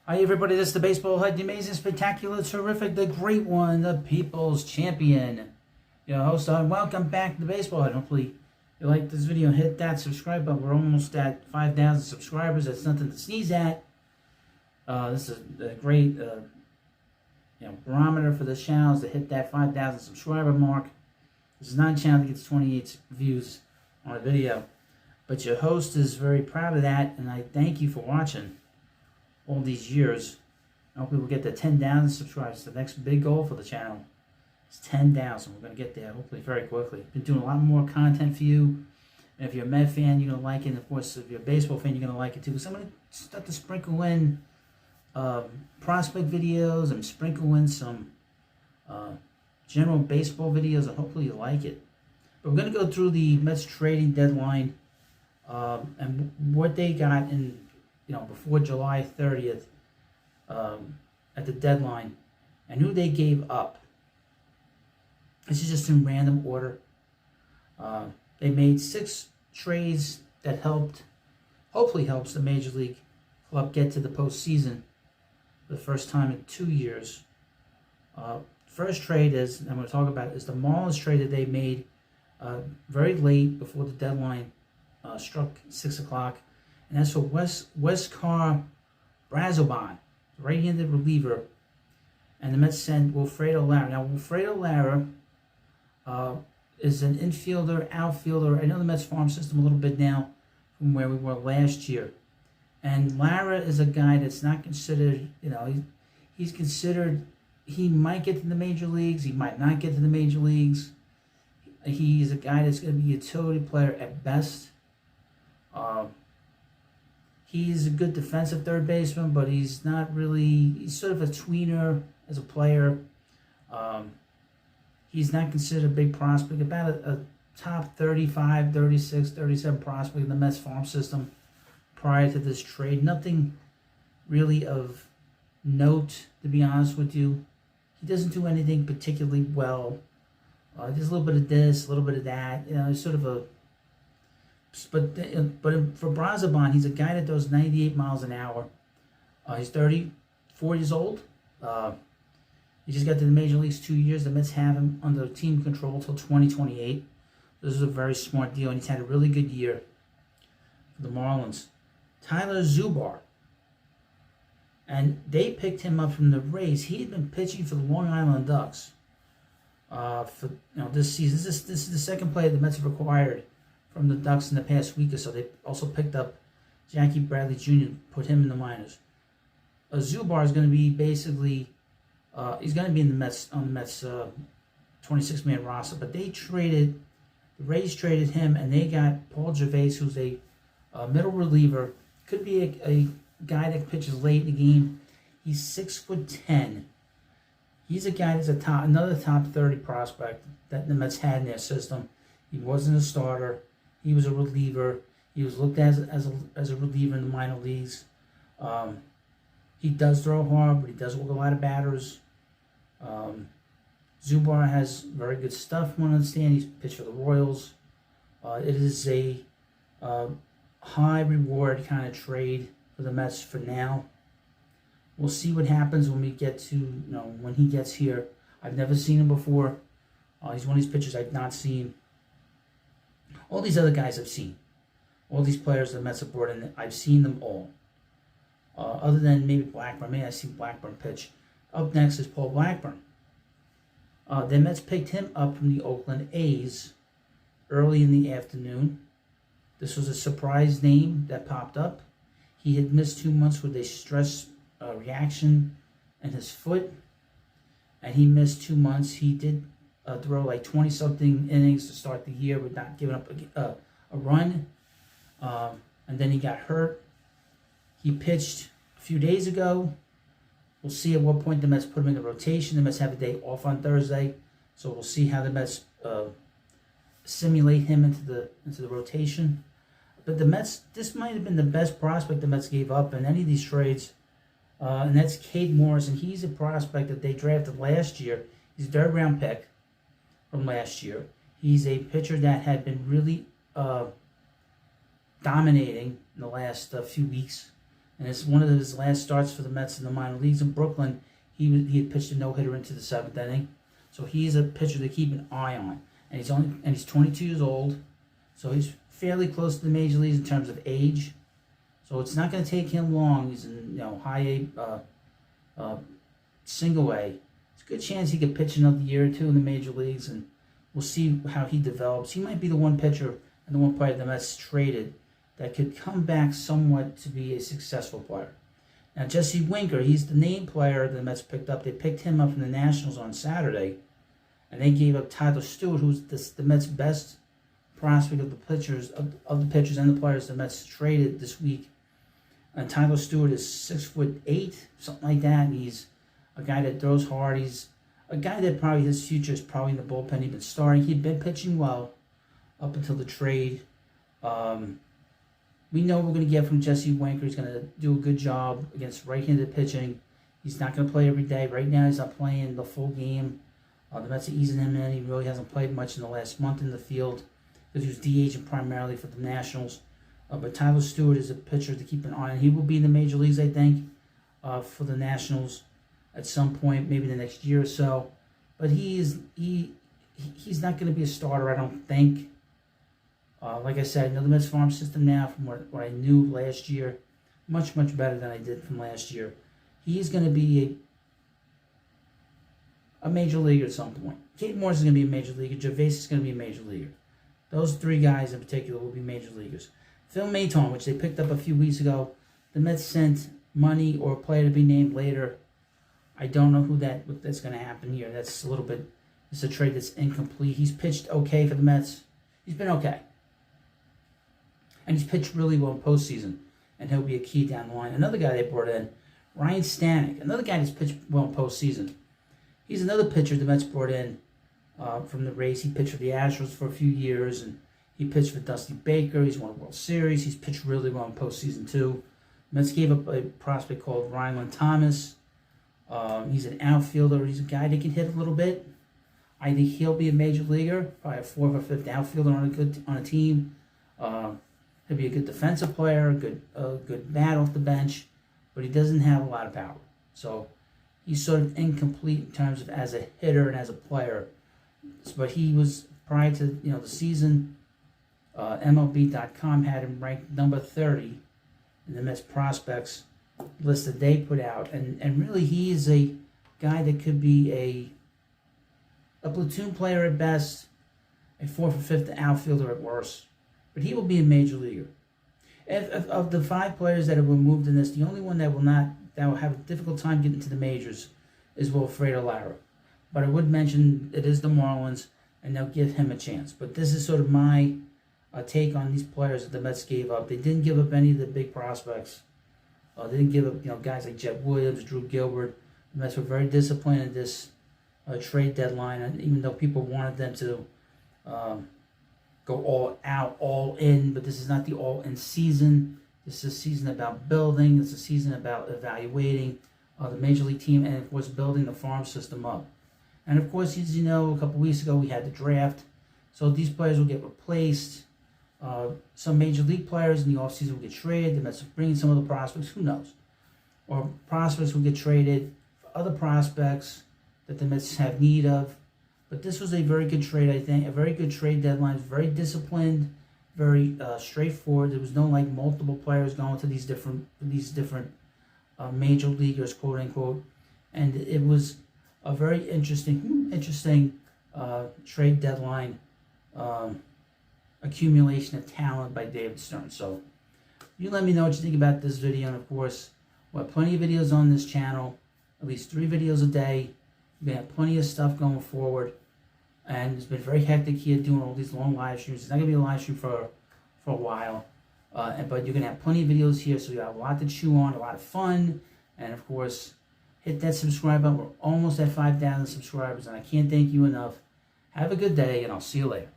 Hi everybody, this is the baseball head, the amazing, spectacular, terrific, the great one, the people's champion. Your host, welcome back to the baseball head. Hopefully you like this video, hit that subscribe button. We're almost at 5,000 subscribers. That's nothing to sneeze at. This is a great barometer for the channel, is to hit that 5,000 subscriber mark. This is not a channel that gets 28 views on a video, but your host is very proud of that, and I thank you for watching all these years. I hope we will get to 10,000 subscribers. The next big goal for the channel is 10,000. We're going to get there hopefully very quickly. Been doing a lot more content for you. And if you're a Met fan, you're going to like it. And of course, if you're a baseball fan, you're going to like it too. So I'm going to start to sprinkle in prospect videos and sprinkle in some general baseball videos, and hopefully you like it. But we're going to go through the Mets trading deadline and what they got in before July 30th at the deadline, and who they gave up. This is just in random order. They made 6 trades that hopefully helps the Major League club get to the postseason for the first time in 2 years. First trade I'm going to talk about is the Marlins trade that they made very late before the deadline struck 6 o'clock. And that's for Wescar Brazoban, right-handed reliever. And the Mets sent Wilfredo Lara. Now, Wilfredo Lara is an infielder, outfielder. I know the Mets farm system a little bit now from where we were last year. And Lara is a guy that's not considered, he's considered, he might get to the major leagues, he might not get to the major leagues. He's a guy that's going to be a utility player at best. He's a good defensive third baseman, but he's not really, he's sort of a tweener as a player. He's not considered a big prospect, about a top 35, 36, 37 prospect in the Mets farm system prior to this trade. Nothing really of note, to be honest with you. He doesn't do anything particularly well. There's a little bit of this, a little bit of that. He's sort of a, but for Brazoban, he's a guy that throws 98 miles an hour. He's 34 years old. He just got to the major leagues 2 years. The Mets have him under team control until 2028. This is a very smart deal, and he's had a really good year for the Marlins. Tyler Zubar, and they picked him up from the Rays. He had been pitching for the Long Island Ducks for this season. This is the second player the Mets have acquired from the Ducks in the past week or so. They also picked up Jackie Bradley Jr., put him in the minors. Zubar is going to be basically, he's going to be in the Mets, on the Mets 26-man roster. But the Rays traded him, and they got Paul Gervais, who's a middle reliever. Could be a guy that pitches late in the game. He's 6'10". He's a guy that's another top 30 prospect that the Mets had in their system. He wasn't a starter. He was a reliever. He was looked at as a reliever in the minor leagues. He does throw hard, but he does work a lot of batters. Zubar has very good stuff, from what I understand. He's pitched for the Royals. It is a high reward kind of trade for the Mets for now. We'll see what happens when we get to, when he gets here. I've never seen him before. He's one of these pitchers I've not seen. All these other guys I've seen. All these players the Mets have brought in, I've seen them all. Other than maybe Blackburn. Maybe I've seen Blackburn pitch. Up next is Paul Blackburn. The Mets picked him up from the Oakland A's early in the afternoon. This was a surprise name that popped up. He had missed 2 months with a stress reaction in his foot, and he missed 2 months. He did throw like 20-something innings to start the year with not giving up a run, and then he got hurt. He pitched a few days ago. We'll see at what point the Mets put him in the rotation. The Mets have a day off on Thursday, so we'll see how the Mets simulate him into the rotation. But the Mets, this might have been the best prospect the Mets gave up in any of these trades, and that's Cade Morrison. He's a prospect that they drafted last year. He's a third-round pick from last year. He's a pitcher that had been really dominating in the last few weeks. and it's one of his last starts for the Mets in the minor leagues in Brooklyn. He had pitched a no-hitter into the 7th inning, so he's a pitcher to keep an eye on. And he's 22 years old, so he's fairly close to the major leagues in terms of age. So it's not going to take him long. He's in high A, single A. It's a good chance he could pitch another year or two in the major leagues, and we'll see how he develops. He might be the one pitcher and the one player the Mets traded that could come back somewhat to be a successful player. Now, Jesse Winker, he's the name player the Mets picked up. They picked him up from the Nationals on Saturday, and they gave up Tyler Stewart, who's the Mets' best prospect of the pitchers and the players the Mets traded this week. And Tyler Stewart is 6'8", something like that. And he's a guy that throws hard. He's a guy that probably his future is probably in the bullpen. He'd been starting. He'd been pitching well up until the trade. We know we're going to get from Jesse Winker. He's going to do a good job against right-handed pitching. He's not going to play every day. Right now, he's not playing the full game. The Mets are easing him in. He really hasn't played much in the last month in the field because he was DHing primarily for the Nationals. But Tyler Stewart is a pitcher to keep an eye on. He will be in the major leagues, I think, for the Nationals at some point, maybe the next year or so. But he's not going to be a starter, I don't think. Like I said, I know the Mets farm system now from what I knew last year. Much, much better than I did from last year. He's going to be a major leaguer at some point. Kate Morris is going to be a major leaguer. Gervais is going to be a major leaguer. Those three guys in particular will be major leaguers. Phil Maton, which they picked up a few weeks ago, the Mets sent money or a player to be named later. I don't know what that's going to happen here. That's a little bit. It's a trade that's incomplete. He's pitched okay for the Mets. He's been okay. And he's pitched really well in postseason, and he'll be a key down the line. Another guy they brought in, Ryan Stanek, another guy that's pitched well in postseason. He's another pitcher the Mets brought in from the Rays. He pitched for the Astros for a few years, and he pitched for Dusty Baker. He's won a World Series. He's pitched really well in postseason too. The Mets gave up a prospect called Rylan Thomas. He's an outfielder. He's a guy that can hit a little bit. I think he'll be a major leaguer, probably a 4th or 5th outfielder on a team. He'll be a good defensive player, a good bat off the bench, but he doesn't have a lot of power. So he's sort of incomplete in terms of as a hitter and as a player. But he was, prior to the season, MLB.com had him ranked number 30 in the Mets prospects list that they put out. And really he is a guy that could be a platoon player at best, a 4th or 5th outfielder at worst. But he will be a major leaguer. Of the 5 players that have been moved in this, the only one that will have a difficult time getting to the majors is Wilfredo Lara. But I would mention it is the Marlins, and they'll give him a chance. But this is sort of my take on these players that the Mets gave up. They didn't give up any of the big prospects. They didn't give up guys like Jet Williams, Drew Gilbert. The Mets were very disciplined in this trade deadline, and even though people wanted them to go all out, all in, but this is not the all-in season. This is a season about building. It's a season about evaluating the major league team and, of course, building the farm system up. And, of course, as you know, a couple weeks ago we had the draft. So these players will get replaced. Some major league players in the offseason will get traded. The Mets will bring in some of the prospects. Who knows? Or prospects will get traded for other prospects that the Mets have need of. But this was a very good trade, I think. A very good trade deadline. Very disciplined, very straightforward. There was no multiple players going to these different major leaguers, quote unquote. And it was a very interesting trade deadline accumulation of talent by David Stern. So you let me know what you think about this video. And of course, we'll have plenty of videos on this channel, at least 3 videos a day. We're going to have plenty of stuff going forward. And it's been very hectic here doing all these long live streams. It's not going to be a live stream for a while. But you're going to have plenty of videos here, so you have a lot to chew on, a lot of fun. And of course, hit that subscribe button. We're almost at 5,000 subscribers, and I can't thank you enough. Have a good day, and I'll see you later.